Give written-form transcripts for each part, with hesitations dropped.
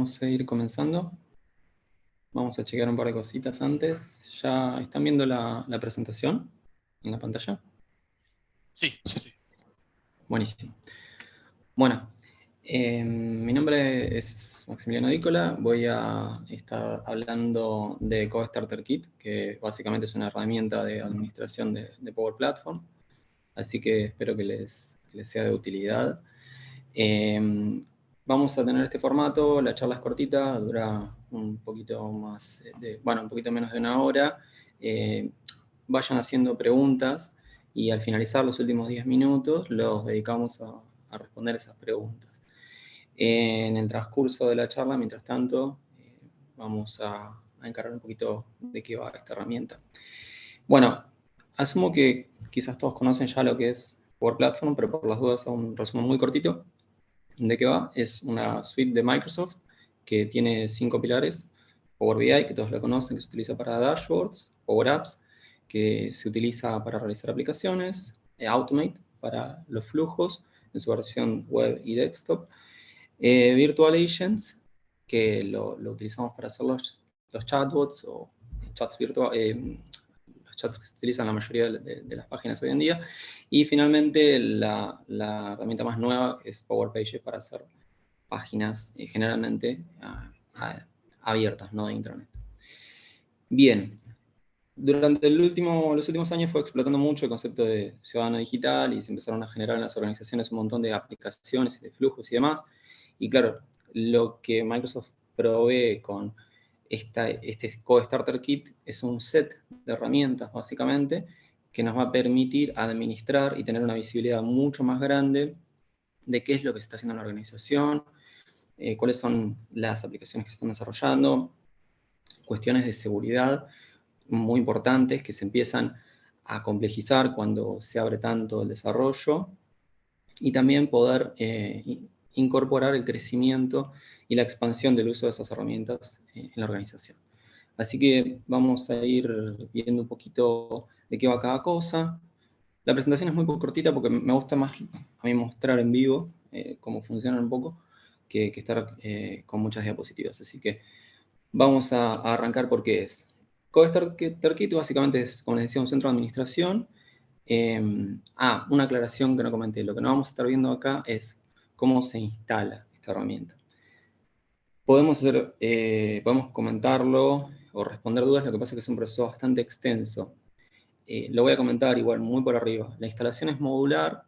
vamos a ir comenzando. Vamos a chequear un par de cositas antes. ¿Ya están viendo la presentación en la pantalla? Sí, sí. Buenísimo. Bueno, mi nombre es Maximiliano Dícola. Voy a estar hablando de CodeStarter Kit, que básicamente es una herramienta de administración de Power Platform. Así que espero que les sea de utilidad. Vamos a tener este formato, la charla es cortita, dura un poquito más, un poquito menos de una hora. Vayan haciendo preguntas y al finalizar los últimos 10 minutos los dedicamos a responder esas preguntas. En el transcurso de la charla, mientras tanto, vamos a encargar un poquito de qué va esta herramienta. Bueno, asumo que quizás todos conocen ya lo que es Power Platform, pero por las dudas hago un resumen muy cortito. ¿De qué va? Es una suite de Microsoft que tiene 5 pilares. Power BI, que todos lo conocen, que se utiliza para dashboards. Power Apps, que se utiliza para realizar aplicaciones. Automate, para los flujos, en su versión web y desktop. Virtual Agents, que lo utilizamos para hacer los chatbots o chats virtuales, los chats que se utilizan en la mayoría de las páginas hoy en día. Y finalmente, la herramienta más nueva es Power Pages para hacer páginas generalmente abiertas, no de intranet. Bien, durante los últimos años fue explotando mucho el concepto de ciudadano digital y se empezaron a generar en las organizaciones un montón de aplicaciones, de flujos y demás. Y claro, lo que Microsoft provee con este CodeStarter Kit es un set de herramientas, básicamente, que nos va a permitir administrar y tener una visibilidad mucho más grande de qué es lo que se está haciendo en la organización, cuáles son las aplicaciones que se están desarrollando, cuestiones de seguridad muy importantes que se empiezan a complejizar cuando se abre tanto el desarrollo, y también poder incorporar el crecimiento y la expansión del uso de esas herramientas en la organización. Así que vamos a ir viendo un poquito de qué va cada cosa. La presentación es muy cortita porque me gusta más a mí mostrar en vivo cómo funciona un poco que estar con muchas diapositivas. Así que vamos a arrancar por qué es. CodeStarter Kit básicamente es, como les decía, un centro de administración. Una aclaración que no comenté. Lo que no vamos a estar viendo acá es cómo se instala esta herramienta. Podemos comentarlo o responder dudas, lo que pasa es que es un proceso bastante extenso. Lo voy a comentar igual muy por arriba. La instalación es modular,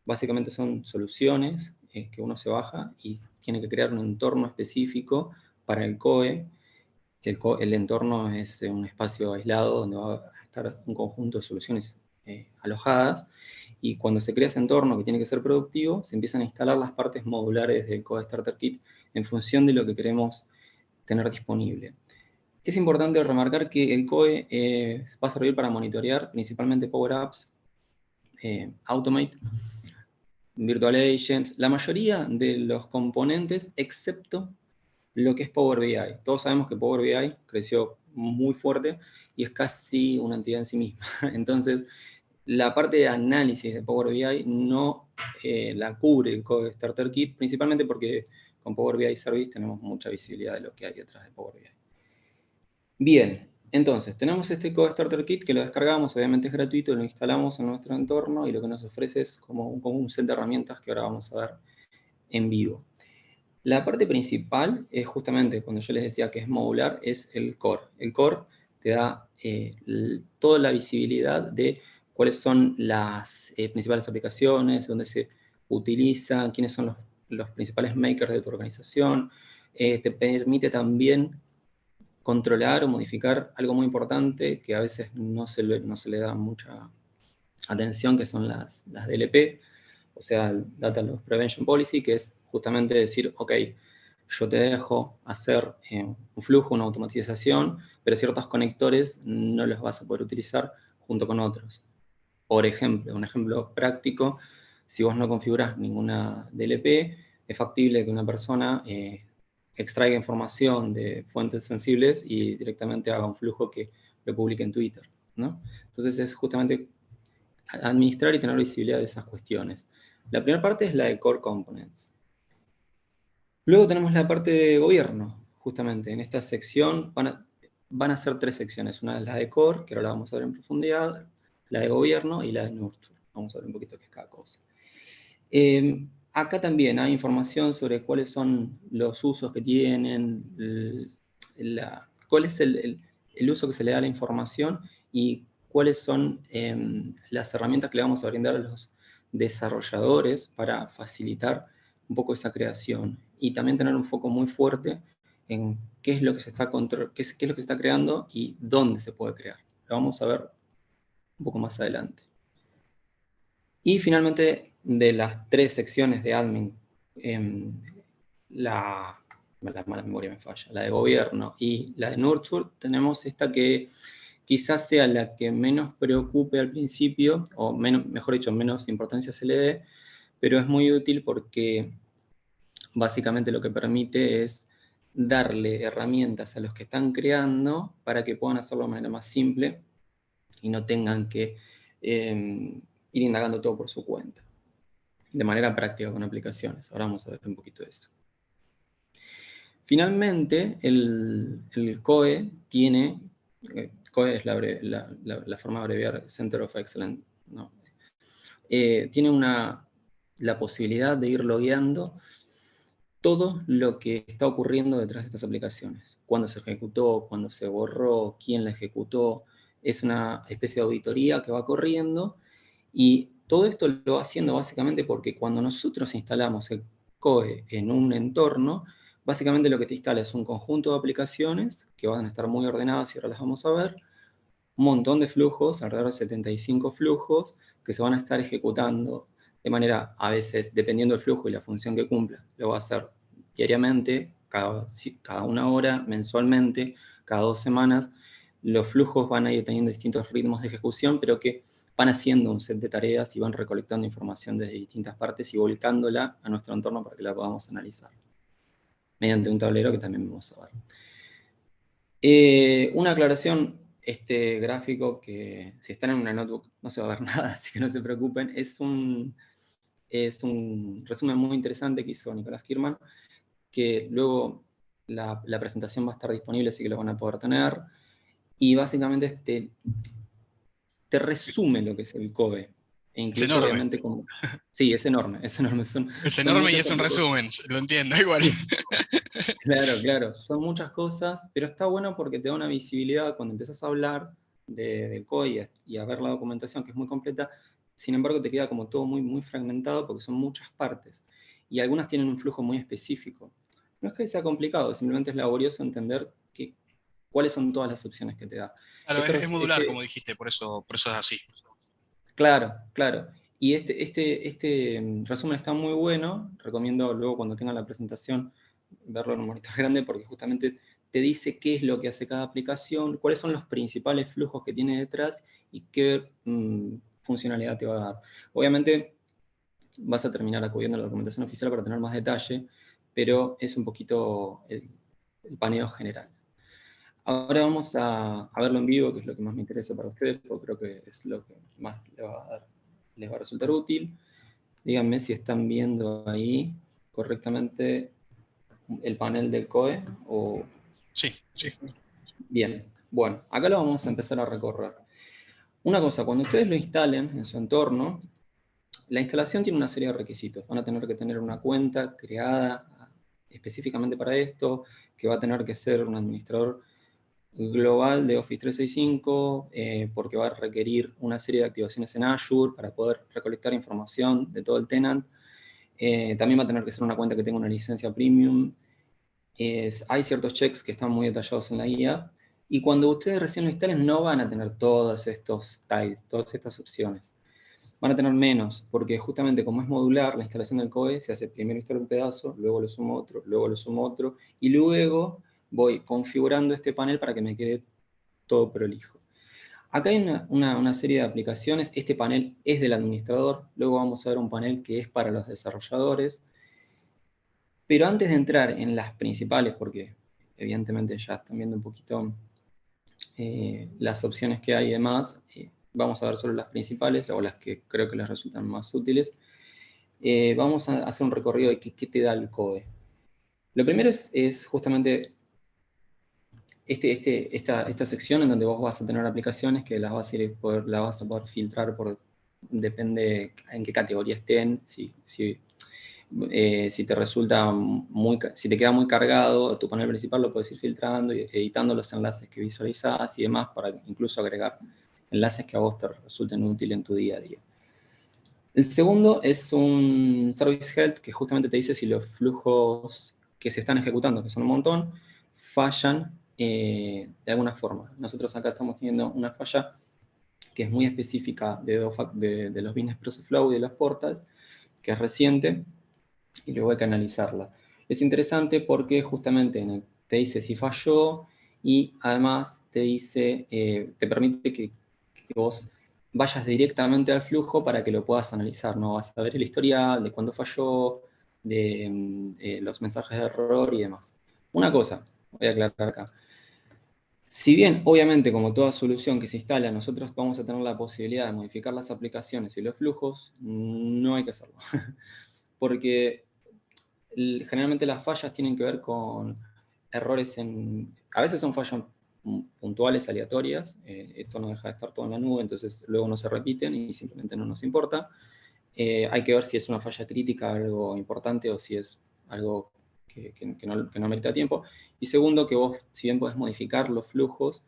básicamente son soluciones que uno se baja y tiene que crear un entorno específico para el COE, que el entorno es un espacio aislado donde va a estar un conjunto de soluciones alojadas, y cuando se crea ese entorno que tiene que ser productivo, se empiezan a instalar las partes modulares del CodeStarter Kit en función de lo que queremos tener disponible. Es importante remarcar que el COE va a servir para monitorear principalmente Power Apps, Automate, Virtual Agents, la mayoría de los componentes, excepto lo que es Power BI. Todos sabemos que Power BI creció muy fuerte y es casi una entidad en sí misma. Entonces, la parte de análisis de Power BI no la cubre el CodeStarter Kit, principalmente porque con Power BI Service tenemos mucha visibilidad de lo que hay detrás de Power BI. Bien, entonces, tenemos este CodeStarter Kit que lo descargamos, obviamente es gratuito, lo instalamos en nuestro entorno y lo que nos ofrece es como un set de herramientas que ahora vamos a ver en vivo. La parte principal es justamente, cuando yo les decía que es modular, es el core. El core te da toda la visibilidad de cuáles son las principales aplicaciones, dónde se utilizan, quiénes son los principales makers de tu organización. Te permite también controlar o modificar algo muy importante que a veces no se le da mucha atención, que son las DLP, o sea, el Data Loss Prevention Policy, que es justamente decir, ok, yo te dejo hacer un flujo, una automatización, pero ciertos conectores no los vas a poder utilizar junto con otros. Por ejemplo, un ejemplo práctico, si vos no configurás ninguna DLP, es factible que una persona extraiga información de fuentes sensibles y directamente haga un flujo que lo publique en Twitter, ¿no? Entonces es justamente administrar y tener visibilidad de esas cuestiones. La primera parte es la de Core Components. Luego tenemos la parte de gobierno, justamente. En esta sección van a ser 3 secciones. Una es la de core, que ahora la vamos a ver en profundidad, la de gobierno y la de nurture. Vamos a ver un poquito qué es cada cosa. Acá también hay información sobre cuáles son los usos que tienen, cuál es el uso que se le da a la información y cuáles son las herramientas que le vamos a brindar a los desarrolladores para facilitar un poco esa creación. Y también tener un foco muy fuerte en qué es lo que se está, qué es lo que se está creando y dónde se puede crear. Lo vamos a ver un poco más adelante. Y finalmente, de las 3 secciones de admin, la mala memoria me falla, la de gobierno y la de nurture, tenemos esta que quizás sea la que menos preocupe al principio, o menos, mejor dicho, menos importancia se le dé, pero es muy útil porque básicamente lo que permite es darle herramientas a los que están creando para que puedan hacerlo de manera más simple y no tengan que ir indagando todo por su cuenta, de manera práctica con aplicaciones. Ahora vamos a ver un poquito de eso. Finalmente, el COE tiene, COE es la forma de abreviar Center of Excellence, ¿no? Tiene la posibilidad de ir logueando todo lo que está ocurriendo detrás de estas aplicaciones. Cuándo se ejecutó, cuándo se borró, quién la ejecutó. Es una especie de auditoría que va corriendo y todo esto lo va haciendo básicamente porque cuando nosotros instalamos el COE en un entorno, básicamente lo que te instala es un conjunto de aplicaciones que van a estar muy ordenadas y ahora las vamos a ver, un montón de flujos, alrededor de 75 flujos, que se van a estar ejecutando de manera, a veces, dependiendo del flujo y la función que cumpla, lo va a hacer diariamente, cada 1 hora, mensualmente, cada 2 semanas. Los flujos van a ir teniendo distintos ritmos de ejecución, pero que van haciendo un set de tareas y van recolectando información desde distintas partes y volcándola a nuestro entorno para que la podamos analizar, mediante un tablero que también vamos a ver. Una aclaración, este gráfico que si están en una notebook no se va a ver nada, así que no se preocupen, es un resumen muy interesante que hizo Nicolás Kirman, que luego la presentación va a estar disponible, así que lo van a poder tener, y básicamente te resume lo que es el COBE, e Es incluso enorme. obviamente como... Sí, es enorme, Es son enorme y muchas es un aplicaciones. resumen, lo entiendo igual. Sí. Claro, claro, son muchas cosas, pero está bueno porque te da una visibilidad cuando empiezas a hablar del COE y a ver la documentación, que es muy completa. Sin embargo, te queda como todo muy, muy fragmentado porque son muchas partes y algunas tienen un flujo muy específico. No es que sea complicado, simplemente es laborioso entender cuáles son todas las opciones que te da. Claro, es modular, como dijiste, por eso es así. Claro, claro. Y resumen está muy bueno. Recomiendo luego cuando tengan la presentación verlo en un monitor grande porque justamente te dice qué es lo que hace cada aplicación, cuáles son los principales flujos que tiene detrás y qué funcionalidad te va a dar. Obviamente vas a terminar acudiendo a la documentación oficial para tener más detalle, pero es un poquito el paneo general. Ahora vamos a verlo en vivo, que es lo que más me interesa para ustedes, porque creo que es lo que más les va a resultar útil. Díganme si están viendo ahí correctamente el panel del COE o... Sí, sí. Bien, bueno, acá lo vamos a empezar a recorrer. Una cosa, cuando ustedes lo instalen en su entorno, la instalación tiene una serie de requisitos. Van a tener que tener una cuenta creada específicamente para esto, que va a tener que ser un administrador global de Office 365, porque va a requerir una serie de activaciones en Azure para poder recolectar información de todo el tenant. También va a tener que ser una cuenta que tenga una licencia premium. Hay ciertos checks que están muy detallados en la guía, y cuando ustedes recién lo instalen no van a tener todos estos tags, todas estas opciones. Van a tener menos, porque justamente como es modular, la instalación del COE se hace primero instalo un pedazo, luego lo sumo otro, luego lo sumo otro, y luego voy configurando este panel para que me quede todo prolijo. Acá hay una serie de aplicaciones. Este panel es del administrador, luego vamos a ver un panel que es para los desarrolladores. Pero antes de entrar en las principales, porque evidentemente ya están viendo un poquito las opciones que hay y demás, vamos a ver solo las principales o las que creo que les resultan más útiles. Vamos a hacer un recorrido de qué te da el COE. Lo primero es justamente esta sección en donde vos vas a tener aplicaciones que las vas a poder filtrar depende en qué categoría estén, si te resulta si te queda muy cargado, tu panel principal lo puedes ir filtrando y editando los enlaces que visualizás y demás para incluso agregar enlaces que a vos te resulten útiles en tu día a día. El segundo es un Service Health que justamente te dice si los flujos que se están ejecutando, que son un montón, fallan de alguna forma. Nosotros acá estamos teniendo una falla que es muy específica de los business process flow y de los portals, que es reciente, y luego hay que analizarla. Es interesante porque justamente te dice si falló y además te dice, te permite que vos vayas directamente al flujo para que lo puedas analizar, ¿no? Vas a ver el historial de cuándo falló, de los mensajes de error y demás. Una cosa, voy a aclarar acá. Si bien, obviamente, como toda solución que se instala, nosotros vamos a tener la posibilidad de modificar las aplicaciones y los flujos, no hay que hacerlo. Porque generalmente las fallas tienen que ver con errores a veces son fallas puntuales, aleatorias, esto no deja de estar todo en la nube, entonces luego no se repiten y simplemente no nos importa. Hay que ver si es una falla crítica, algo importante, o si es algo que no merita tiempo. Y segundo, que vos, si bien podés modificar los flujos,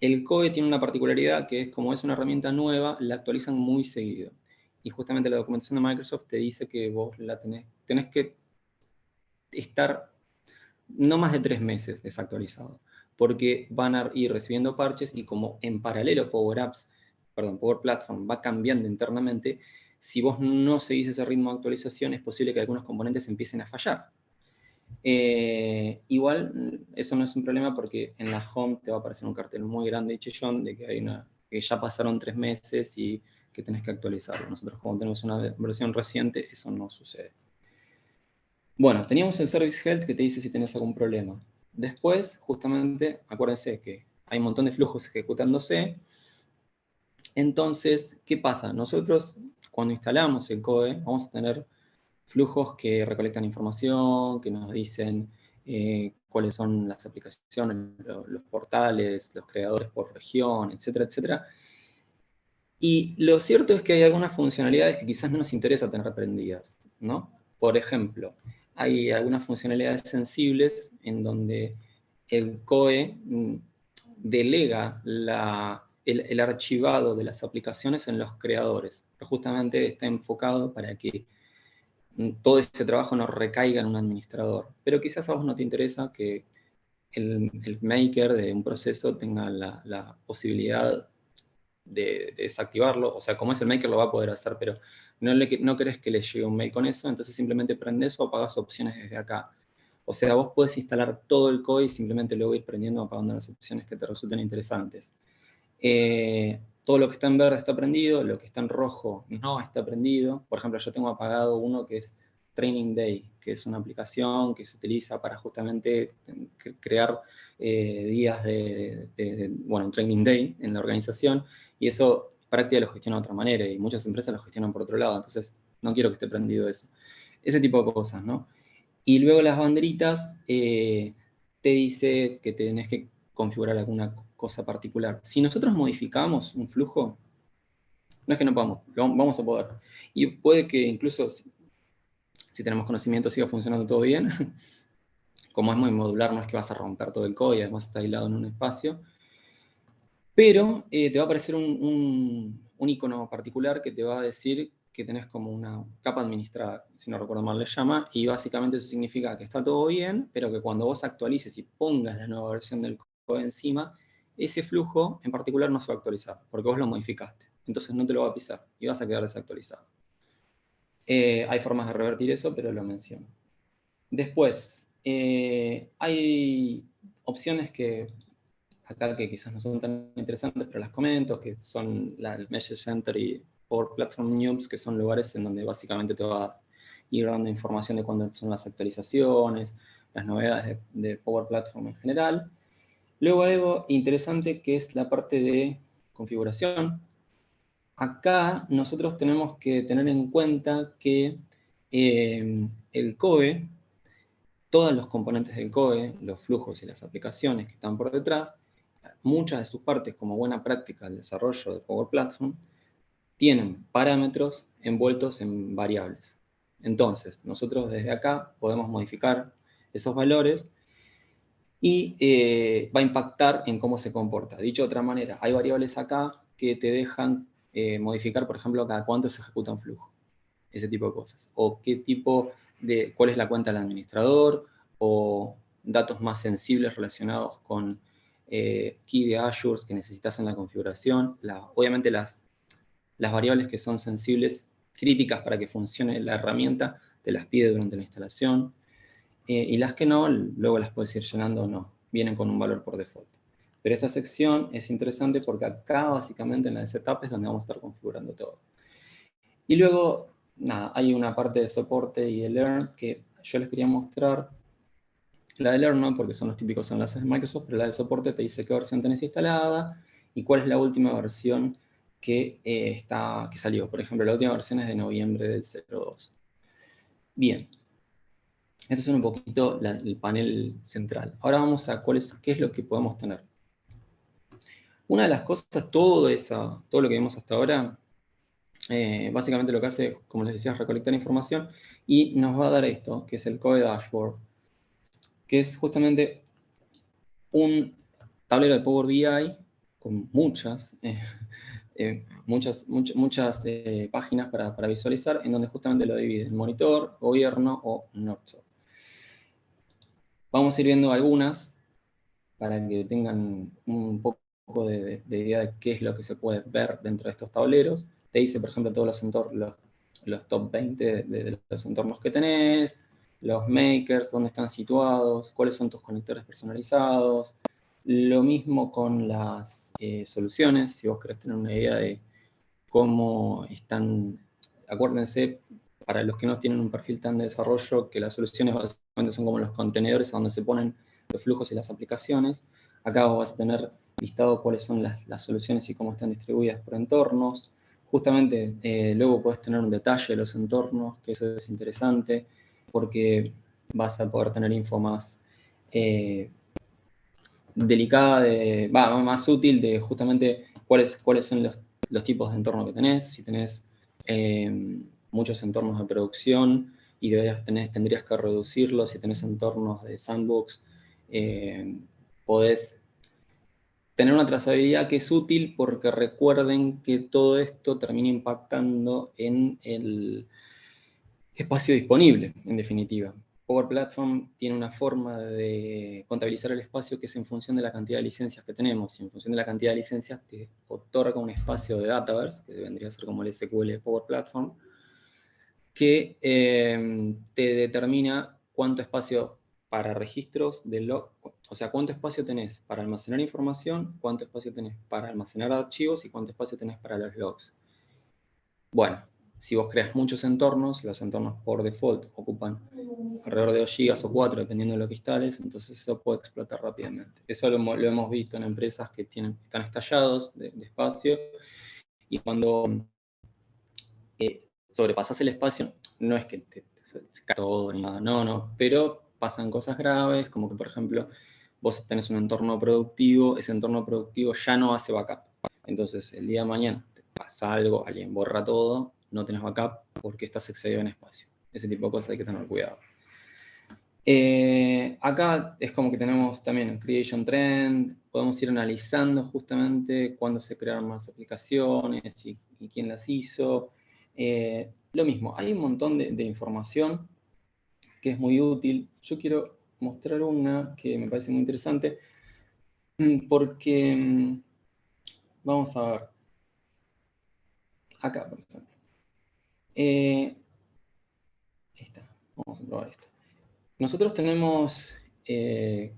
el COE tiene una particularidad que es, como es una herramienta nueva, la actualizan muy seguido. Y justamente la documentación de Microsoft te dice que vos la tenés que estar no más de 3 meses desactualizado, porque van a ir recibiendo parches y como en paralelo Power Platform va cambiando internamente, si vos no seguís ese ritmo de actualización es posible que algunos componentes empiecen a fallar. Igual eso no es un problema porque en la home te va a aparecer un cartel muy grande y chillón de que ya pasaron 3 meses y que tenés que actualizarlo. Nosotros como tenemos una versión reciente, eso no sucede. Bueno, teníamos el Service Health que te dice si tenés algún problema. Después, justamente, acuérdense que hay un montón de flujos ejecutándose. Entonces, ¿qué pasa? Nosotros, cuando instalamos el COE, vamos a tener flujos que recolectan información, que nos dicen cuáles son las aplicaciones, los portales, los creadores por región, etcétera, etcétera. Y lo cierto es que hay algunas funcionalidades que quizás no nos interesa tener aprendidas, ¿no? Por ejemplo, hay algunas funcionalidades sensibles en donde el COE delega el archivado de las aplicaciones en los creadores. Pero justamente está enfocado para que todo ese trabajo no recaiga en un administrador. Pero quizás a vos no te interesa que el maker de un proceso tenga la posibilidad de desactivarlo, o sea, como es el maker lo va a poder hacer, pero no querés que le llegue un mail con eso, entonces simplemente prendes o apagas opciones desde acá. O sea, vos podés instalar todo el código y simplemente luego ir prendiendo o apagando las opciones que te resulten interesantes. Todo lo que está en verde está prendido, lo que está en rojo no está prendido. Por ejemplo, yo tengo apagado uno que es Training Day, que es una aplicación que se utiliza para justamente crear días un Training Day en la organización, y eso prácticamente lo gestiona de otra manera, y muchas empresas lo gestionan por otro lado, entonces no quiero que esté prendido eso. Ese tipo de cosas, ¿no? Y luego las banderitas te dice que tenés que configurar alguna cosa particular. Si nosotros modificamos un flujo, no es que no podamos, vamos a poder. Y puede que incluso, si tenemos conocimiento, siga funcionando todo bien. Como es muy modular, no es que vas a romper todo el código, además está aislado en un espacio. Pero te va a aparecer un icono particular que te va a decir que tenés como una capa administrada, si no recuerdo mal le llama, y básicamente eso significa que está todo bien, pero que cuando vos actualices y pongas la nueva versión del código encima, ese flujo en particular no se va a actualizar, porque vos lo modificaste. Entonces no te lo va a pisar y vas a quedar desactualizado. Hay formas de revertir eso, pero lo menciono. Después, hay opciones que acá que quizás no son tan interesantes, pero las comento, que son el Message Center y Power Platform News, que son lugares en donde básicamente te va a ir dando información de cuándo son las actualizaciones, las novedades de Power Platform en general. Luego algo interesante que es la parte de configuración. Acá nosotros tenemos que tener en cuenta que el COE todos los componentes del code, los flujos y las aplicaciones que están por detrás, muchas de sus partes, como buena práctica del desarrollo de Power Platform, tienen parámetros envueltos en variables. Entonces, nosotros desde acá podemos modificar esos valores y va a impactar en cómo se comporta. Dicho de otra manera, hay variables acá que te dejan modificar, por ejemplo, cada cuánto se ejecuta un flujo. Ese tipo de cosas. O cuál es la cuenta del administrador, o datos más sensibles relacionados con key de Azure que necesitas en la configuración. Obviamente las variables que son sensibles, críticas para que funcione la herramienta, te las pide durante la instalación. Y las que no, luego las puedes ir llenando o no. Vienen con un valor por default. Pero esta sección es interesante porque acá, básicamente, en la de setup es donde vamos a estar configurando todo. Y luego, nada, hay una parte de soporte y de learn que yo les quería mostrar. La de learn no, porque son los típicos enlaces de Microsoft, pero la de soporte te dice qué versión tenés instalada y cuál es la última versión que salió. Por ejemplo, la última versión es de noviembre del 02. Bien, este es un poquito el panel central. Ahora vamos a qué es lo que podemos tener. Una de las cosas, todo lo que vimos hasta ahora, básicamente lo que hace, como les decía, es recolectar información y nos va a dar esto, que es el Code Dashboard, que es justamente un tablero de Power BI con muchas páginas para visualizar, en donde justamente lo divide en monitor, gobierno o Nordstrom. Vamos a ir viendo algunas para que tengan un poco de idea de qué es lo que se puede ver dentro de estos tableros. Te dice, por ejemplo, todos los top 20 de los entornos que tenés, los makers, dónde están situados, cuáles son tus conectores personalizados. Lo mismo con las soluciones, si vos querés tener una idea de cómo están. Acuérdense, para los que no tienen un perfil tan de desarrollo, que las soluciones básicamente son como los contenedores a donde se ponen los flujos y las aplicaciones. Acá vos vas a tener listado cuáles son las soluciones y cómo están distribuidas por entornos. Justamente luego puedes tener un detalle de los entornos, que eso es interesante, porque vas a poder tener info más delicada, más útil de justamente cuáles son los tipos de entorno que tenés. Si tenés muchos entornos de producción y tendrías que reducirlos, si tenés entornos de sandbox, podés tener una trazabilidad que es útil, porque recuerden que todo esto termina impactando en el espacio disponible, en definitiva. Power Platform tiene una forma de contabilizar el espacio que es en función de la cantidad de licencias que tenemos, y en función de la cantidad de licencias te otorga un espacio de Dataverse, que vendría a ser como el SQL de Power Platform, que te determina cuánto espacio para registros de log, o sea, cuánto espacio tenés para almacenar información, cuánto espacio tenés para almacenar archivos y cuánto espacio tenés para los logs. Bueno, si vos creas muchos entornos, los entornos por default ocupan alrededor de 2 GB o 4, dependiendo de lo que instales, entonces eso puede explotar rápidamente. Eso lo hemos visto en empresas que están estallados de espacio, y cuando sobrepasas el espacio, no es que se cae todo ni nada, no, pero pasan cosas graves, como que, por ejemplo, vos tenés un entorno productivo, ese entorno productivo ya no hace backup. Entonces, el día de mañana te pasa algo, alguien borra todo, no tenés backup porque estás excedido en espacio. Ese tipo de cosas hay que tener cuidado. Acá es como que tenemos también el Creation Trend, podemos ir analizando justamente cuándo se crearon más aplicaciones y quién las hizo. Lo mismo, hay un montón de información que es muy útil. Yo quiero mostrar una que me parece muy interesante, porque vamos a ver acá, por ejemplo. Vamos a probar esta. Nosotros tenemos,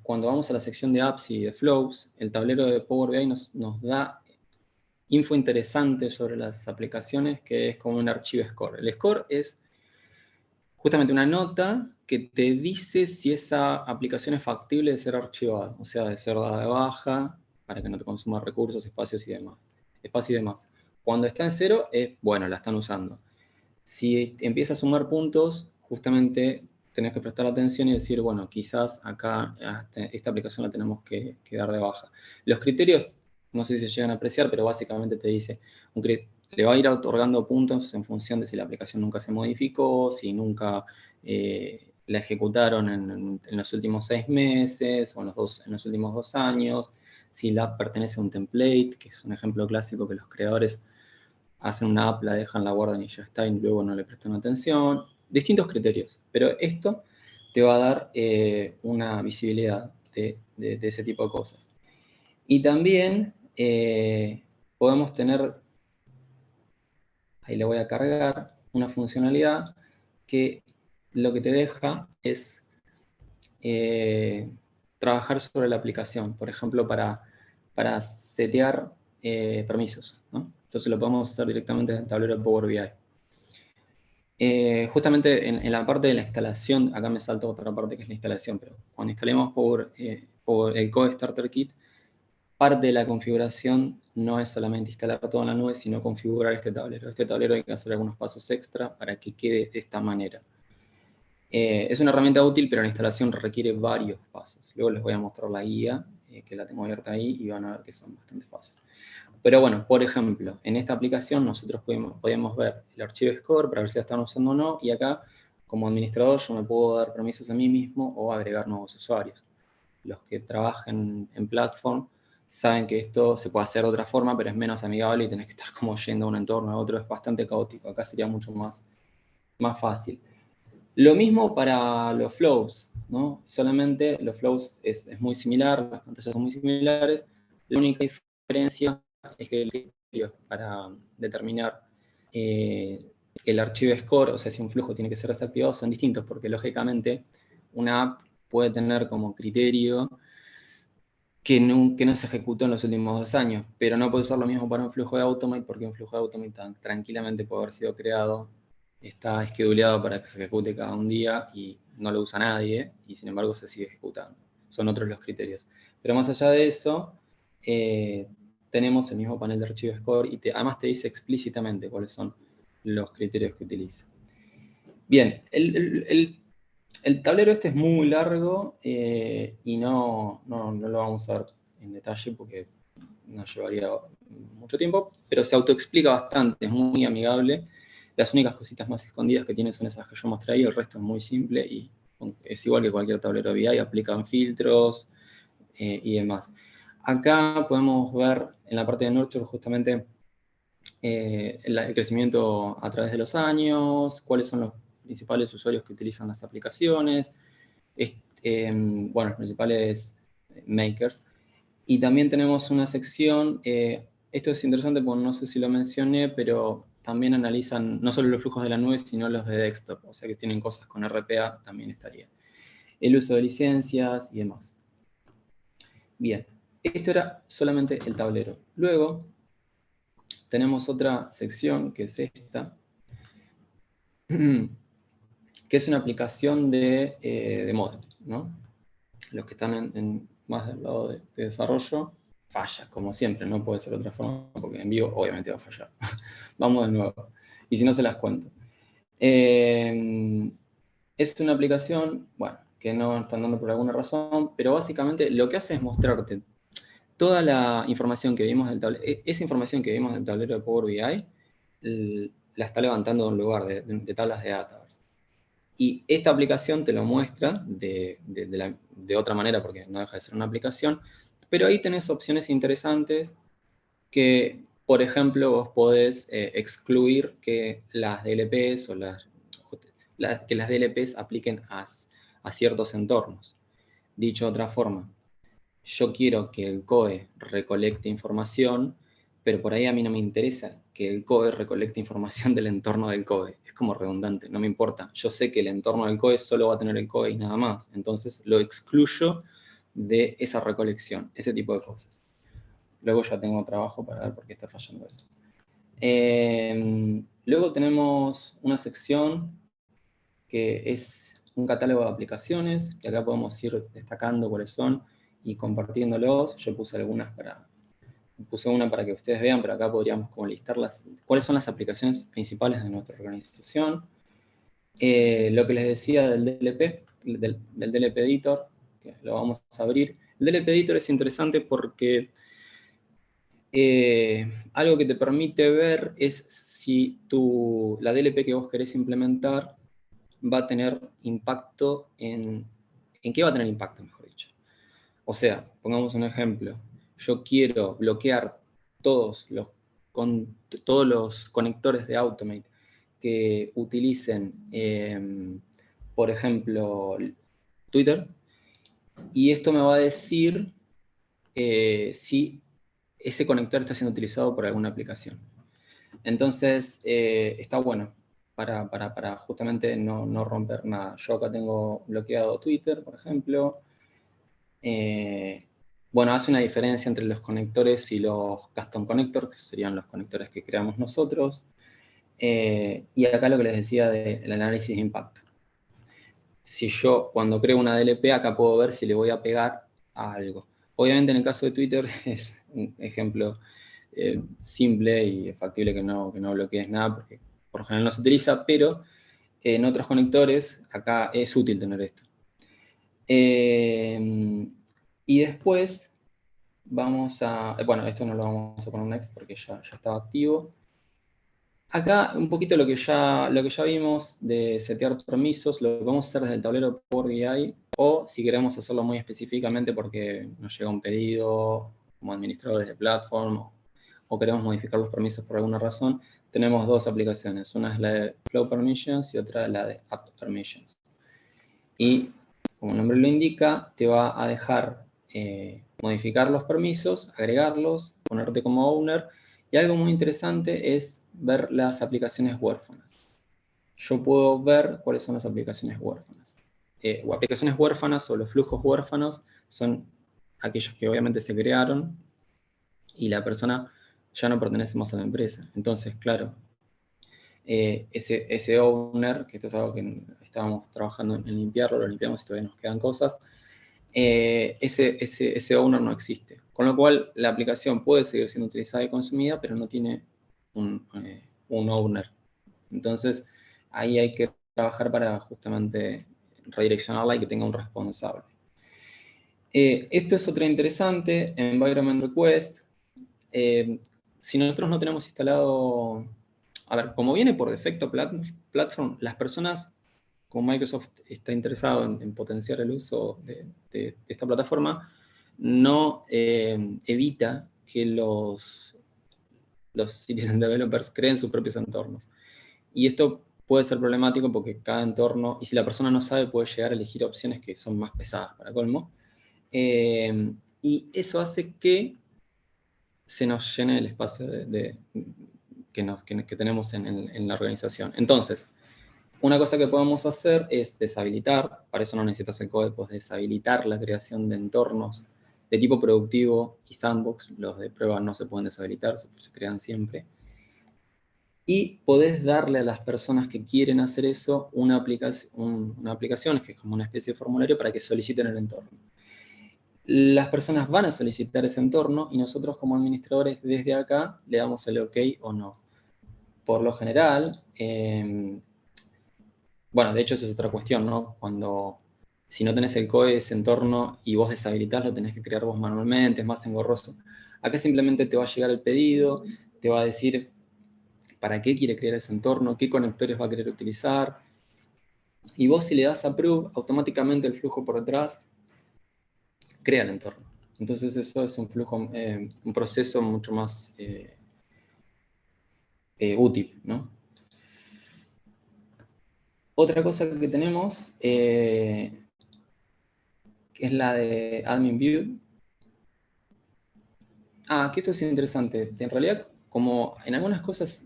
cuando vamos a la sección de apps y de flows, el tablero de Power BI nos da info interesante sobre las aplicaciones, que es como un archivo score. El score es justamente una nota que te dice si esa aplicación es factible de ser archivada, o sea, de ser dada de baja, para que no te consuma recursos, espacios y demás. Cuando está en 0, bueno, la están usando. Si empieza a sumar puntos, justamente tenés que prestar atención y decir, bueno, quizás acá esta aplicación la tenemos que dar de baja. Los criterios, no sé si se llegan a apreciar, pero básicamente te dice, le va a ir otorgando puntos en función de si la aplicación nunca se modificó, si nunca la ejecutaron en los últimos 6 meses o en los últimos 2 años, si la app pertenece a un template, que es un ejemplo clásico que los creadores hacen una app, la dejan, la guardan y ya está, y luego no le prestan atención. Distintos criterios, pero esto te va a dar una visibilidad de ese tipo de cosas. Y también podemos tener, ahí le voy a cargar, una funcionalidad que lo que te deja es trabajar sobre la aplicación, por ejemplo, para setear permisos, ¿no? Entonces lo podemos hacer directamente en el tablero de Power BI. Justamente en la parte de la instalación, acá me salto otra parte que es la instalación, pero cuando instalemos el Code Starter Kit, parte de la configuración no es solamente instalar todo en la nube, sino configurar este tablero. Este tablero hay que hacer algunos pasos extra para que quede de esta manera. Es una herramienta útil, pero la instalación requiere varios pasos. Luego les voy a mostrar la guía, que la tengo abierta ahí, y van a ver que son bastantes pasos. Pero bueno, por ejemplo, en esta aplicación nosotros podemos ver el archivo Score para ver si la están usando o no, y acá, como administrador, yo me puedo dar permisos a mí mismo o agregar nuevos usuarios. Los que trabajan en Platform saben que esto se puede hacer de otra forma, pero es menos amigable y tenés que estar como yendo a un entorno a otro, es bastante caótico. Acá sería mucho más fácil. Lo mismo para los flows, ¿no? Solamente los flows es muy similar, las pantallas son muy similares. La única diferencia es que el criterio para determinar el archivo score, o sea, si un flujo tiene que ser desactivado, son distintos, porque lógicamente una app puede tener como criterio que no se ejecutó en los últimos 2 años, pero no puede usar lo mismo para un flujo de Automate, porque un flujo de Automate tranquilamente puede haber sido creado, está esqueduleado para que se ejecute cada un día y no lo usa nadie, y sin embargo se sigue ejecutando. Son otros los criterios. Pero más allá de eso, tenemos el mismo panel de archivo score y además te dice explícitamente cuáles son los criterios que utiliza. Bien, el tablero este es muy largo y no lo vamos a ver en detalle porque nos llevaría mucho tiempo, pero se autoexplica bastante, es muy amigable. Las únicas cositas más escondidas que tiene son esas que yo mostré ahí, el resto es muy simple y es igual que cualquier tablero de BI, aplican filtros y demás. Acá podemos ver en la parte de Nurture justamente el crecimiento a través de los años, cuáles son los principales usuarios que utilizan las aplicaciones, bueno, los principales makers. Y también tenemos una sección, esto es interesante porque no sé si lo mencioné, pero también analizan no solo los flujos de la nube, sino los de desktop, o sea que tienen cosas con RPA, también estaría. El uso de licencias y demás. Bien, esto era solamente el tablero. Luego tenemos otra sección, que es esta, que es una aplicación de modem, ¿no? Los que están más del lado de desarrollo, falla, como siempre, no puede ser de otra forma, porque en vivo obviamente va a fallar. Vamos de nuevo, y si no se las cuento. Es una aplicación, bueno, que no están dando por alguna razón, pero básicamente lo que hace es mostrarte toda la información que vimos del tablero, esa información que vimos del tablero de Power BI, la está levantando de un lugar de tablas de Dataverse. Y esta aplicación te lo muestra de otra manera, porque no deja de ser una aplicación, pero ahí tenés opciones interesantes que, por ejemplo, vos podés excluir que las DLPs o que las DLPs apliquen a ciertos entornos. Dicho de otra forma, yo quiero que el COE recolecte información, pero por ahí a mí no me interesa que el COE recolecte información del entorno del COE. Es como redundante, no me importa. Yo sé que el entorno del COE solo va a tener el COE y nada más. Entonces lo excluyo de esa recolección, ese tipo de cosas. Luego ya tengo trabajo para ver por qué está fallando eso. Luego tenemos una sección que es un catálogo de aplicaciones, que acá podemos ir destacando cuáles son y compartiéndolos. Yo puse una para que ustedes vean, pero acá podríamos como listarlas. ¿Cuáles son las aplicaciones principales de nuestra organización? Lo que les decía del DLP, del DLP Editor, que lo vamos a abrir. El DLP Editor es interesante porque algo que te permite ver es si la DLP que vos querés implementar va a tener impacto ¿en qué va a tener impacto, mejor dicho? O sea, pongamos un ejemplo. Yo quiero bloquear todos los conectores de Automate que utilicen, por ejemplo, Twitter, y esto me va a decir si ese conector está siendo utilizado por alguna aplicación. Entonces, está bueno para justamente no romper nada. Yo acá tengo bloqueado Twitter, por ejemplo. Bueno, hace una diferencia entre los conectores y los custom connectors, que serían los conectores que creamos nosotros. Y acá lo que les decía del análisis de impacto. Si yo, cuando creo una DLP, acá puedo ver si le voy a pegar a algo. Obviamente en el caso de Twitter es un ejemplo simple y factible que no bloquees nada, porque por lo general no se utiliza, pero en otros conectores acá es útil tener esto. Y después vamos a, bueno, esto no lo vamos a poner next porque ya estaba activo. Acá un poquito lo que ya vimos de setear permisos, lo podemos hacer desde el tablero Power BI, o si queremos hacerlo muy específicamente porque nos llega un pedido como administradores de platform, o queremos modificar los permisos por alguna razón, tenemos dos aplicaciones. Una es la de Flow Permissions y otra la de App Permissions. Y, como el nombre lo indica, te va a dejar modificar los permisos, agregarlos, ponerte como owner, y algo muy interesante es ver las aplicaciones huérfanas. Yo puedo ver cuáles son las aplicaciones huérfanas. O aplicaciones huérfanas o los flujos huérfanos son aquellos que obviamente se crearon y la persona ya no pertenece más a la empresa. Entonces, claro, ese owner, que esto es algo que estábamos trabajando en limpiarlo, lo limpiamos y todavía nos quedan cosas, ese owner no existe. Con lo cual, la aplicación puede seguir siendo utilizada y consumida, pero no tiene un owner. Entonces, ahí hay que trabajar para justamente redireccionarla y que tenga un responsable. Esto es otra interesante, Environment Request. Si nosotros no tenemos instalado, a ver, como viene por defecto Platform, las personas, como Microsoft está interesado en potenciar el uso de esta plataforma, no evita que los citizen developers creen sus propios entornos. Y esto puede ser problemático porque cada entorno, y si la persona no sabe, puede llegar a elegir opciones que son más pesadas para colmo. Y eso hace que se nos llene el espacio que tenemos en la organización. Entonces, una cosa que podemos hacer es deshabilitar, para eso no necesitas el código, pues deshabilitar la creación de entornos de tipo productivo y sandbox. Los de prueba no se pueden deshabilitar, se crean siempre. Y podés darle a las personas que quieren hacer eso una aplicación, que es como una especie de formulario para que soliciten el entorno. Las personas van a solicitar ese entorno y nosotros como administradores desde acá le damos el OK o no. Por lo general, bueno, de hecho esa es otra cuestión, ¿no? Si no tenés el COE de ese entorno y vos deshabilitás, lo tenés que crear vos manualmente, es más engorroso. Acá simplemente te va a llegar el pedido, te va a decir para qué quiere crear ese entorno, qué conectores va a querer utilizar, y vos si le das approve, automáticamente el flujo por detrás crea el entorno. Entonces eso es un flujo, un proceso mucho más útil, ¿no? Otra cosa que tenemos, que es la de Admin View. Que esto es interesante. En realidad, como en algunas cosas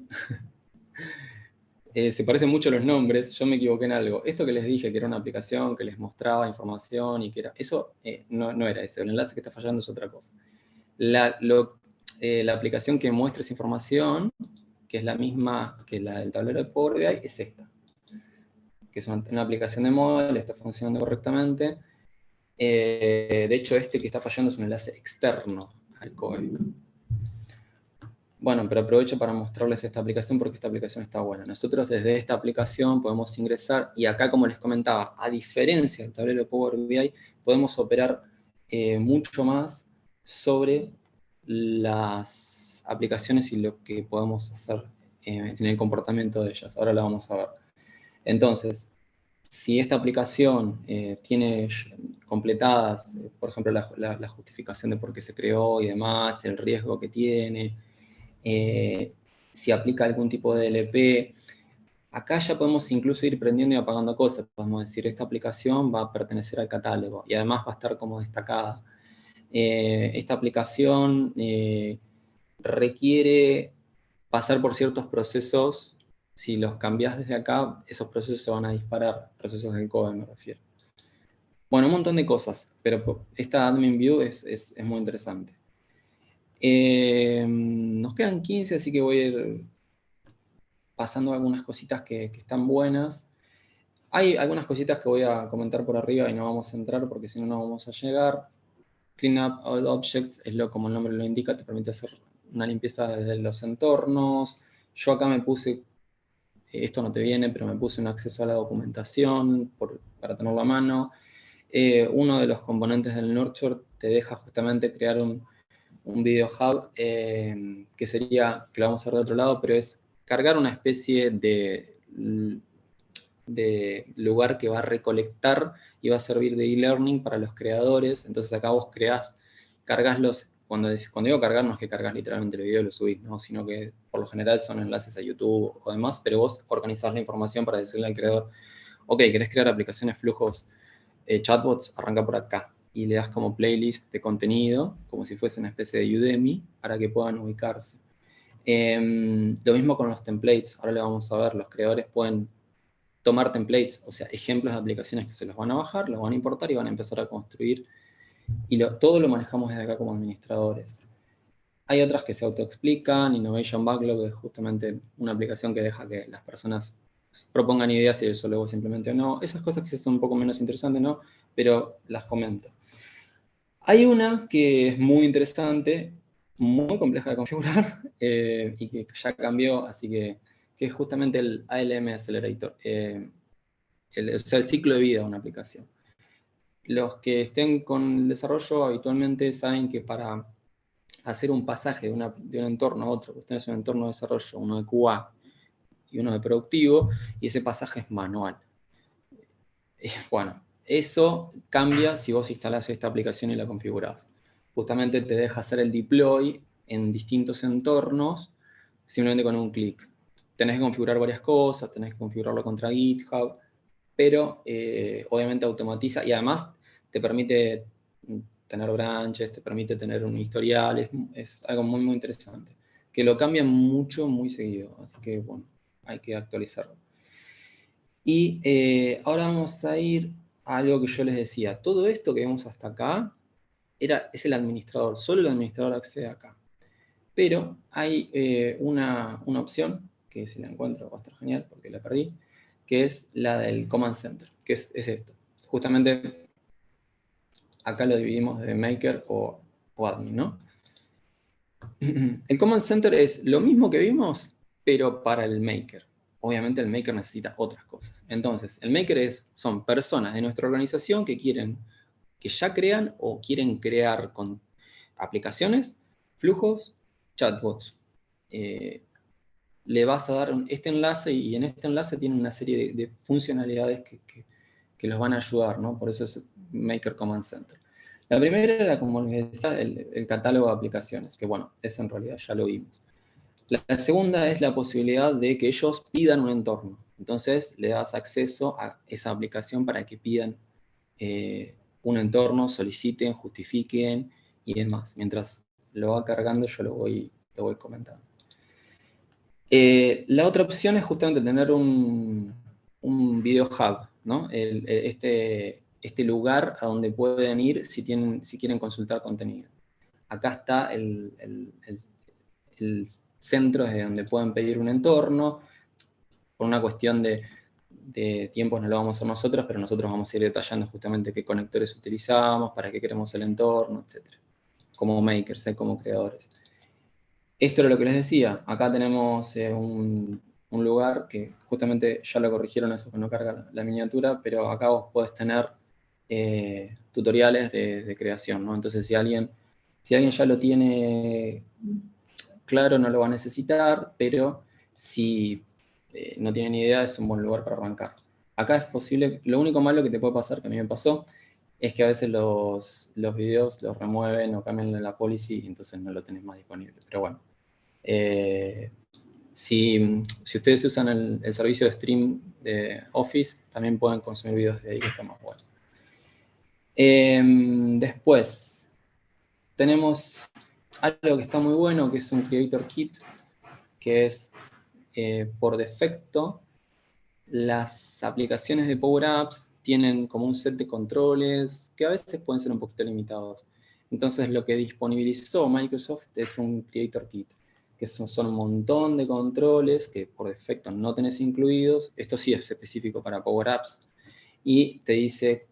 se parecen mucho los nombres, yo me equivoqué en algo. Esto que les dije, que era una aplicación que les mostraba información y que era... Eso no era eso. El enlace que está fallando es otra cosa. La aplicación que muestra esa información, que es la misma que la del tablero de Power BI, es esta. Que es una aplicación de móvil, está funcionando correctamente. De hecho, este que está fallando es un enlace externo al código. Bueno, pero aprovecho para mostrarles esta aplicación porque esta aplicación está buena. Nosotros desde esta aplicación podemos ingresar y acá, como les comentaba, a diferencia del tablero de Power BI, podemos operar mucho más sobre las aplicaciones y lo que podemos hacer en el comportamiento de ellas. Ahora la vamos a ver. Entonces, si esta aplicación tiene completadas, por ejemplo, la justificación de por qué se creó y demás, el riesgo que tiene, si aplica algún tipo de LP, acá ya podemos incluso ir prendiendo y apagando cosas. Podemos decir, esta aplicación va a pertenecer al catálogo y además va a estar como destacada. Esta aplicación requiere pasar por ciertos procesos. Si los cambias desde acá, esos procesos se van a disparar, procesos del code me refiero. Bueno, un montón de cosas, pero esta admin view es muy interesante. Nos quedan 15, así que voy a ir pasando algunas cositas que están buenas. Hay algunas cositas que voy a comentar por arriba y no vamos a entrar porque si no, no vamos a llegar. Clean up all objects, como el nombre lo indica, te permite hacer una limpieza desde los entornos. Yo acá me puse, esto no te viene, pero me puse un acceso a la documentación para tenerlo a mano. Uno de los componentes del Nurture te deja justamente crear un video hub, que sería, que lo vamos a ver de otro lado, pero es cargar una especie de lugar que va a recolectar y va a servir de e-learning para los creadores. Entonces acá vos cargas cuando digo cargar, no es que cargas literalmente el video y lo subís, ¿no? Sino que por lo general son enlaces a YouTube o demás, pero vos organizás la información para decirle al creador, ok, ¿querés crear aplicaciones, flujos, chatbots? Arranca por acá. Y le das como playlist de contenido, como si fuese una especie de Udemy, para que puedan ubicarse. Lo mismo con los templates, ahora le vamos a ver, los creadores pueden tomar templates, o sea, ejemplos de aplicaciones que se los van a bajar, los van a importar y van a empezar a construir. Y todo lo manejamos desde acá como administradores. Hay otras que se autoexplican, Innovation Backlog es justamente una aplicación que deja que las personas propongan ideas y eso luego simplemente no. Esas cosas que son un poco menos interesantes, ¿no? Pero las comento. Hay una que es muy interesante, muy compleja de configurar y que ya cambió, así que es justamente el ALM Accelerator. O sea, el ciclo de vida de una aplicación. Los que estén con el desarrollo habitualmente saben que para hacer un pasaje de un entorno a otro, vos tenés un entorno de desarrollo, uno de QA y uno de productivo, y ese pasaje es manual. Bueno, eso cambia si vos instalás esta aplicación y la configurás. Justamente te deja hacer el deploy en distintos entornos simplemente con un clic. Tenés que configurar varias cosas, tenés que configurarlo contra GitHub, pero obviamente automatiza y además te permite tener branches, te permite tener un historial, es algo muy, muy interesante, que lo cambian mucho, muy seguido, así que bueno, hay que actualizarlo. Y ahora vamos a ir a algo que yo les decía, todo esto que vemos hasta acá es el administrador, solo el administrador accede acá. Pero hay una opción, que si la encuentro va a estar genial porque la perdí, que es la del Command Center, que es esto. Justamente acá lo dividimos de Maker o Admin, ¿no? El Command Center es lo mismo que vimos, pero para el Maker. Obviamente el Maker necesita otras cosas. Entonces, el Maker son personas de nuestra organización que ya crean o quieren crear con aplicaciones, flujos, chatbots. Le vas a dar este enlace y en este enlace tiene una serie de funcionalidades que los van a ayudar, ¿no? Por eso es Maker Command Center. La primera era, como les decía, el catálogo de aplicaciones, que bueno, eso en realidad ya lo vimos. La segunda es la posibilidad de que ellos pidan un entorno. Entonces le das acceso a esa aplicación para que pidan un entorno, soliciten, justifiquen y demás. Mientras lo va cargando yo lo voy comentando. La otra opción es justamente tener un video hub, ¿no? Este lugar a donde pueden ir si quieren consultar contenido. Acá está el centro desde donde pueden pedir un entorno. Por una cuestión de tiempos no lo vamos a hacer nosotros, pero nosotros vamos a ir detallando justamente qué conectores utilizamos, para qué queremos el entorno, etc. Como makers, como creadores. Esto era lo que les decía. Acá tenemos un lugar que justamente ya lo corrigieron, eso que no carga la miniatura, pero acá vos podés tener tutoriales de creación, ¿no? Entonces, si alguien ya lo tiene claro, no lo va a necesitar, pero si no tiene ni idea, es un buen lugar para arrancar. Acá es posible, lo único malo que te puede pasar, que a mí me pasó, es que a veces los videos los remueven o cambian la policy y entonces no lo tenés más disponible. Pero bueno, eh, si ustedes usan el servicio de stream de Office, también pueden consumir videos de ahí, que está más bueno. Después, tenemos algo que está muy bueno, que es un Creator Kit, que es por defecto, las aplicaciones de Power Apps tienen como un set de controles que a veces pueden ser un poquito limitados. Entonces lo que disponibilizó Microsoft es un Creator Kit, que son un montón de controles que por defecto no tenés incluidos. Esto sí es específico para Power Apps. Y te dice,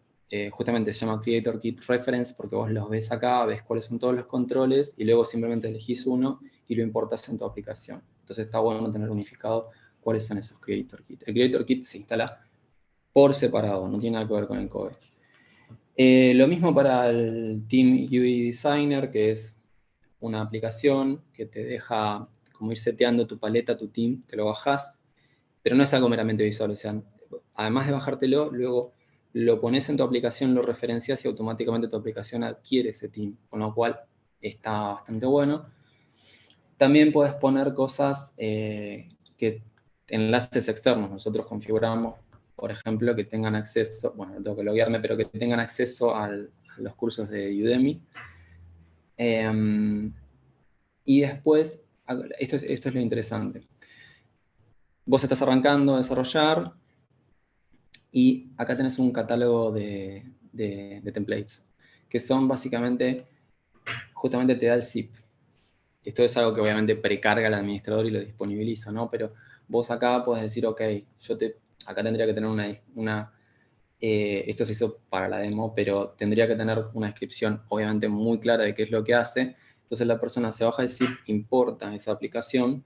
justamente se llama Creator Kit Reference porque vos los ves acá, ves cuáles son todos los controles y luego simplemente elegís uno y lo importas en tu aplicación. Entonces está bueno tener unificado cuáles son esos Creator Kit. El Creator Kit se instala por separado, no tiene nada que ver con el code. Lo mismo para el Team UI Designer, que es una aplicación que te deja como ir seteando tu paleta, tu team, te lo bajás, pero no es algo meramente visual, o sea, además de bajártelo, luego lo pones en tu aplicación, lo referencias y automáticamente tu aplicación adquiere ese team, con lo cual está bastante bueno. También puedes poner cosas enlaces externos. Nosotros configuramos, por ejemplo, que tengan acceso, bueno, no tengo que loguearme, pero que tengan acceso a los cursos de Udemy. Y después, esto es lo interesante. Vos estás arrancando a desarrollar y acá tenés un catálogo de templates, que son básicamente, justamente te da el zip. Esto es algo que obviamente precarga el administrador y lo disponibiliza, ¿no? Pero vos acá podés decir, ok, acá tendría que tener esto se hizo para la demo, pero tendría que tener una descripción obviamente muy clara de qué es lo que hace. Entonces la persona se baja el zip, importa esa aplicación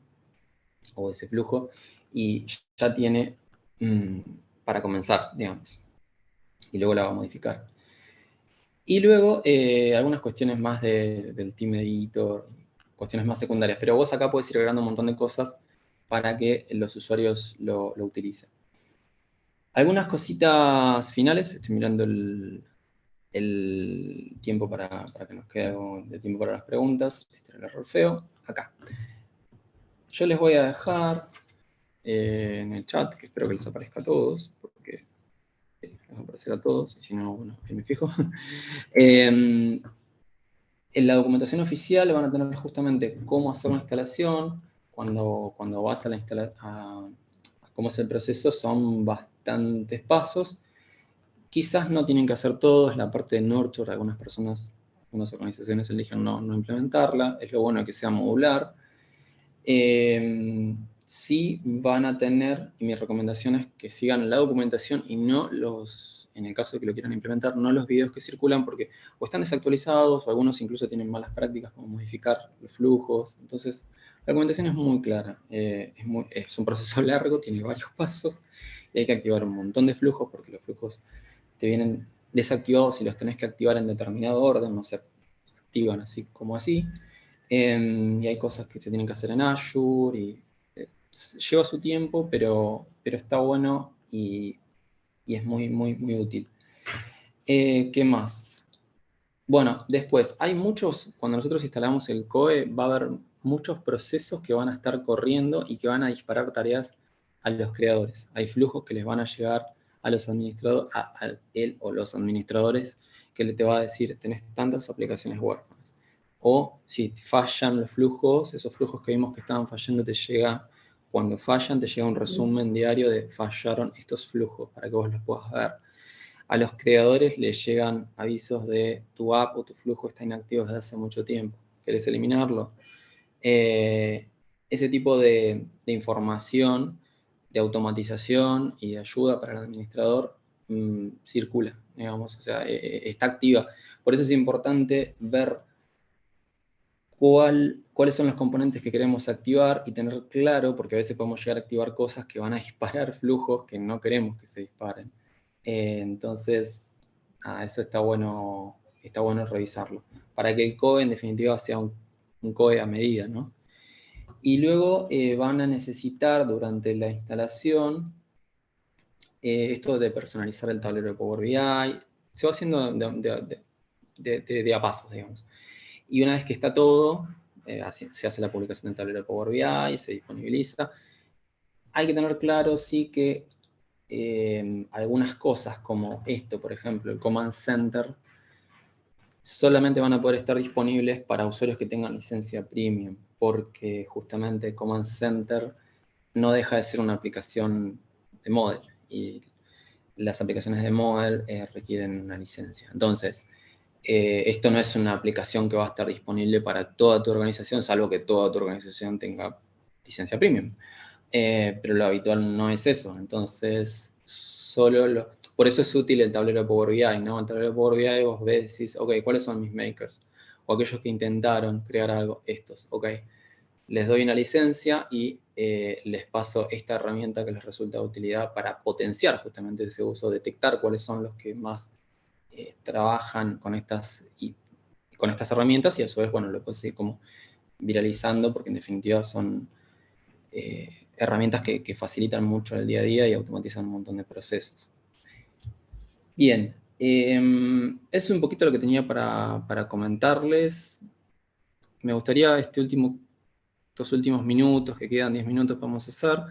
o ese flujo y ya tiene para comenzar, digamos. Y luego la va a modificar. Y luego algunas cuestiones más del Team Editor, cuestiones más secundarias. Pero vos acá podés ir agregando un montón de cosas para que los usuarios lo utilicen. Algunas cositas finales. Estoy mirando el tiempo para que nos quede algo de tiempo para las preguntas. Este era el error feo. Acá. Yo les voy a dejar en el chat, que espero que les aparezca a todos, porque les va a aparecer a todos, y si no, bueno, ahí me fijo. En la documentación oficial van a tener justamente cómo hacer una instalación. Cuando vas a cómo es el proceso, son bastantes pasos. Quizás no tienen que hacer todos, la parte de nurture, algunas personas, algunas organizaciones eligen no implementarla, es lo bueno que sea modular. Sí van a tener, y mi recomendación es que sigan la documentación y no en el caso de que lo quieran implementar, no los videos que circulan porque o están desactualizados o algunos incluso tienen malas prácticas como modificar los flujos. Entonces, la documentación es muy clara. Es un proceso largo, tiene varios pasos y hay que activar un montón de flujos porque los flujos te vienen desactivados y los tenés que activar en determinado orden, no se activan así como así. Y hay cosas que se tienen que hacer en Azure y lleva su tiempo, pero está bueno y es muy, muy, muy útil. ¿Qué más? Bueno, después, cuando nosotros instalamos el COE, va a haber muchos procesos que van a estar corriendo y que van a disparar tareas a los creadores. Hay flujos que les van a llegar a los administradores, a él o los administradores, que le te va a decir, tenés tantas aplicaciones huérfanas. O si fallan los flujos, esos flujos que vimos que estaban fallando, cuando fallan, te llega un resumen diario de fallaron estos flujos para que vos los puedas ver. A los creadores les llegan avisos de tu app o tu flujo está inactivo desde hace mucho tiempo. ¿Querés eliminarlo? Ese tipo de información, de automatización y de ayuda para el administrador circula, digamos, o sea, está activa. Por eso es importante ver cuáles son los componentes que queremos activar y tener claro, porque a veces podemos llegar a activar cosas que van a disparar flujos que no queremos que se disparen. Entonces, eso está bueno revisarlo, para que el COE en definitiva sea un COE a medida, ¿no? Y luego van a necesitar durante la instalación esto de personalizar el tablero de Power BI, se va haciendo de a pasos, digamos. Y una vez que está todo, se hace la publicación del tablero de Power BI, se disponibiliza. Hay que tener claro, sí, que algunas cosas como esto, por ejemplo, el Command Center, solamente van a poder estar disponibles para usuarios que tengan licencia premium, porque justamente Command Center no deja de ser una aplicación de Model, y las aplicaciones de Model requieren una licencia. Entonces, esto no es una aplicación que va a estar disponible para toda tu organización, salvo que toda tu organización tenga licencia premium. Pero lo habitual no es eso. Entonces, por eso es útil el tablero de Power BI, ¿no? El tablero de Power BI vos ves y decís, ok, ¿cuáles son mis makers? O aquellos que intentaron crear algo, estos, ok. Les doy una licencia y les paso esta herramienta que les resulta de utilidad para potenciar justamente ese uso, detectar cuáles son los que más trabajan con estas herramientas, y a su vez, bueno, lo puedes ir como viralizando, porque en definitiva son herramientas que facilitan mucho el día a día y automatizan un montón de procesos. Bien, eso es un poquito lo que tenía para comentarles. Me gustaría estos últimos minutos, que quedan 10 minutos, vamos a hacer.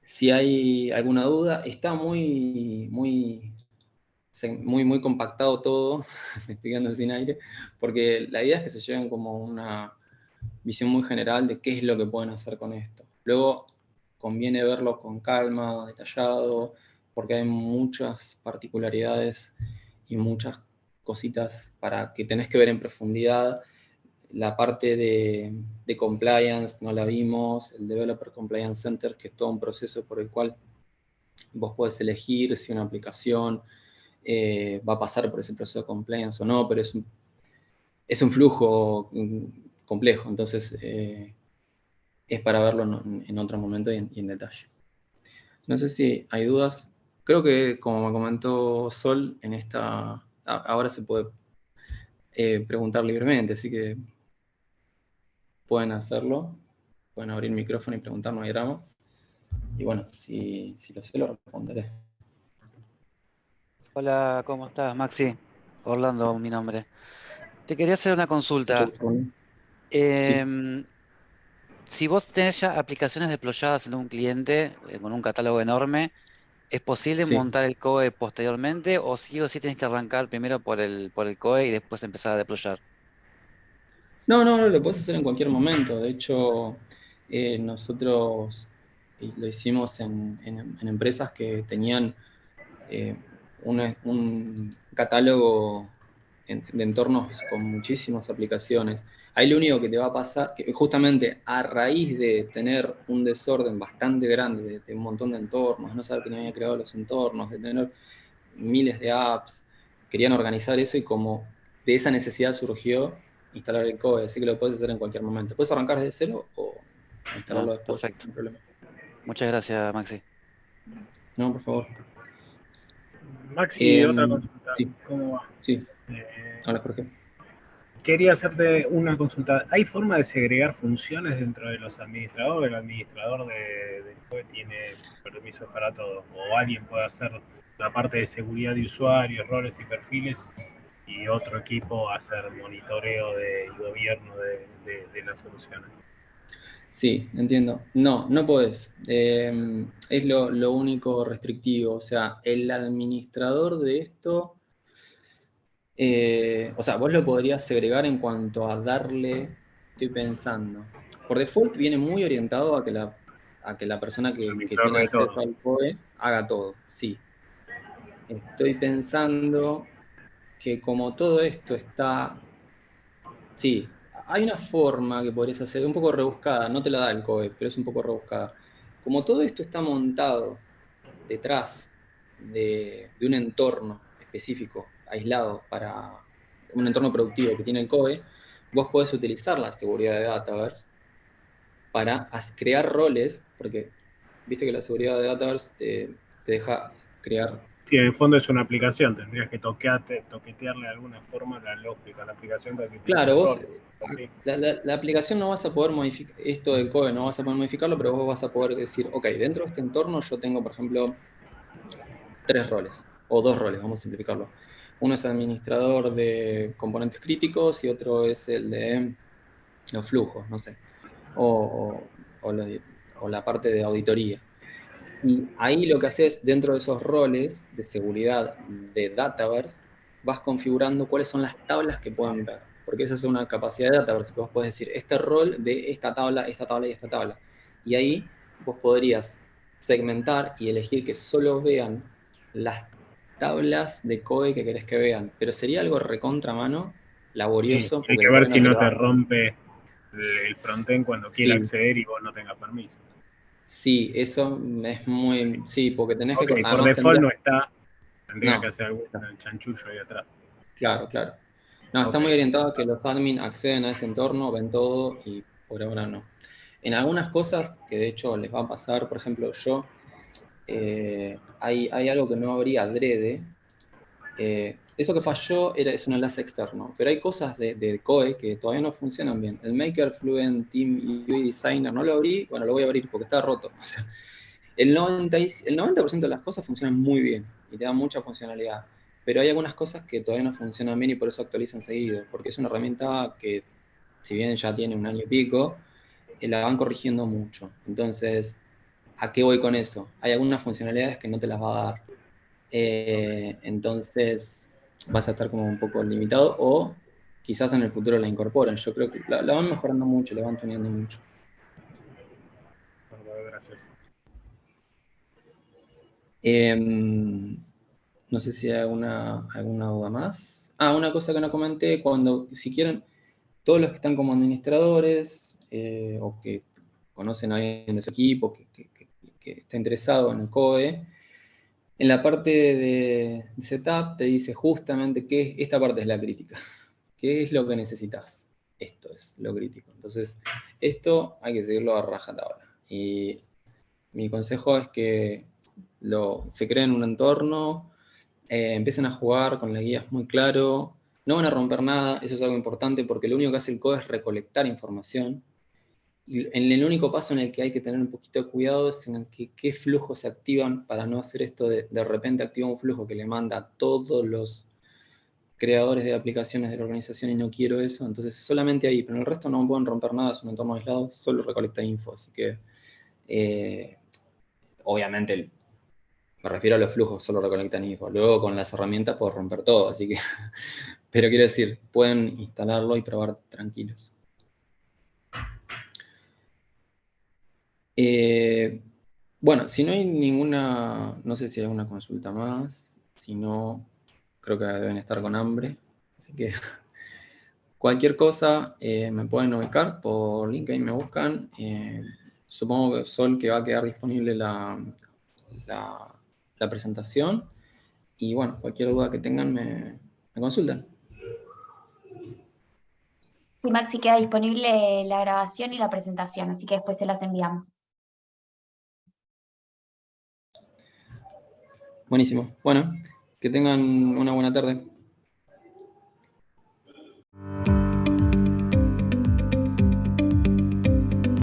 Si hay alguna duda, está muy compactado todo, me estoy quedando sin aire, porque la idea es que se lleven como una visión muy general de qué es lo que pueden hacer con esto. Luego conviene verlo con calma, detallado, porque hay muchas particularidades y muchas cositas para que tenés que ver en profundidad. La parte de compliance no la vimos, el Developer Compliance Center, que es todo un proceso por el cual vos podés elegir si una aplicación va a pasar por ese proceso de compliance o no, pero es un flujo complejo, entonces es para verlo en otro momento y en detalle. No sé si hay dudas. Creo que, como me comentó Sol, ahora se puede preguntar libremente, así que pueden hacerlo, pueden abrir el micrófono y preguntar, no hay drama. Y bueno, si lo sé, lo responderé. Hola, ¿cómo estás, Maxi? Orlando, mi nombre. Te quería hacer una Mucho consulta. gusto. Sí. Em, si vos tenés ya aplicaciones deployadas en un cliente con un catálogo enorme, ¿es posible Sí. montar el COE posteriormente o sí tienes que arrancar primero por el COE y después empezar a deployar? No, lo puedes hacer en cualquier momento. De hecho, nosotros lo hicimos en empresas que tenían eh, un catálogo de entornos con muchísimas aplicaciones. Ahí lo único que te va a pasar, que justamente a raíz de tener un desorden bastante grande de un montón de entornos, de no saber quién había creado los entornos, de tener miles de apps, querían organizar eso, y como de esa necesidad surgió instalar el COE, así que lo puedes hacer en cualquier momento. Puedes arrancar desde cero o Ah, instalarlo después, perfecto. sin problema. Muchas gracias, Maxi. No, por favor. Maxi, otra consulta. Sí, ¿Cómo va? sí. Eh, Hola, Jorge. Quería hacerte una consulta. ¿Hay forma de segregar funciones dentro de los administradores? ¿El administrador del COE tiene permisos para todo? ¿O alguien puede hacer la parte de seguridad de usuarios, roles y perfiles, y otro equipo hacer monitoreo y gobierno de las soluciones? Sí, entiendo. No podés. Es lo único restrictivo. O sea, el administrador de esto, o sea, vos lo podrías segregar en cuanto a darle, estoy pensando. Por default viene muy orientado a que la persona El que administrador tiene de todo. acceso al COE haga todo, sí. Estoy pensando que como todo esto está. Sí, hay una forma que podrías hacer, un poco rebuscada, no te la da el COE, pero es un poco rebuscada. Como todo esto está montado detrás de un entorno específico, aislado, para un entorno productivo que tiene el COE, vos podés utilizar la seguridad de Dataverse para crear roles, porque viste que la seguridad de Dataverse te deja crear. Sí, en el fondo es una aplicación, tendrías que toquetearle de alguna forma la lógica a la aplicación para que Claro, vos, ¿sí? la aplicación no vas a poder modificar, esto del code no vas a poder modificarlo, pero vos vas a poder decir, ok, dentro de este entorno yo tengo, por ejemplo, 3 roles, o 2 roles, vamos a simplificarlo. Uno es administrador de componentes críticos y otro es el de los flujos, no sé, o la parte de auditoría. Y ahí lo que haces dentro de esos roles de seguridad de Dataverse, vas configurando cuáles son las tablas que pueden ver. Porque esa es una capacidad de Dataverse, que vos podés decir, este rol de esta tabla y esta tabla. Y ahí vos podrías segmentar y elegir que solo vean las tablas de COE que querés que vean. Pero sería algo recontra mano, laborioso, Sí, hay porque que el ver COE si no te no lo te da. rompe el frontend cuando quiera Sí, acceder y vos no tengas permiso. sí, eso es muy... Sí, porque tenés Ok, que... por Además default tendrías... no está, tendría que No, hacer algún chanchullo ahí atrás. claro, claro. No, está Ok, muy orientado a que los admin acceden a ese entorno, ven todo y por ahora no. En algunas cosas que de hecho les va a pasar, por ejemplo, hay algo que no habría adrede. Eso que falló es un enlace externo, pero hay cosas de COE que todavía no funcionan bien. El Maker Fluent Team UI Designer no lo abrí, bueno, lo voy a abrir porque está roto. O sea, el 90% de las cosas funcionan muy bien y te dan mucha funcionalidad, pero hay algunas cosas que todavía no funcionan bien y por eso actualizan seguido, porque es una herramienta que, si bien ya tiene un año y pico, la van corrigiendo mucho. Entonces, ¿a qué voy con eso? Hay algunas funcionalidades que no te las va a dar. Entonces, vas a estar como un poco limitado o quizás en el futuro la incorporen. Yo creo que la van mejorando mucho, la van tuneando mucho. bueno, gracias. No sé si hay alguna duda más. Una cosa que no comenté, si quieren, todos los que están como administradores o que conocen a alguien de su equipo, que está interesado en el COE, en la parte de setup te dice justamente que esta parte es la crítica. ¿Qué es lo que necesitas? Esto es lo crítico. Entonces, esto hay que seguirlo a rajatabla. Y mi consejo es que se creen un entorno, empiecen a jugar con las guías muy claro, no van a romper nada, eso es algo importante porque lo único que hace el code es recolectar información. Y en el único paso en el que hay que tener un poquito de cuidado es en el que qué flujos se activan para no hacer esto de repente activa un flujo que le manda a todos los creadores de aplicaciones de la organización y no quiero eso, entonces solamente ahí, pero en el resto no pueden romper nada, es un entorno aislado, solo recolecta info, así que obviamente me refiero a los flujos, solo recolectan info. Luego con las herramientas puedo romper todo, así que... Pero quiero decir, pueden instalarlo y probar tranquilos. Bueno, si no hay ninguna... No sé si hay alguna consulta más. Si no, creo que deben estar con hambre. Así que cualquier cosa me pueden ubicar por LinkedIn, me buscan. Supongo que Sol que va a quedar disponible la presentación. Y bueno, cualquier duda que tengan me consultan. Sí, Maxi, queda disponible la grabación y la presentación, así que después se las enviamos. Buenísimo. Bueno, que tengan una buena tarde.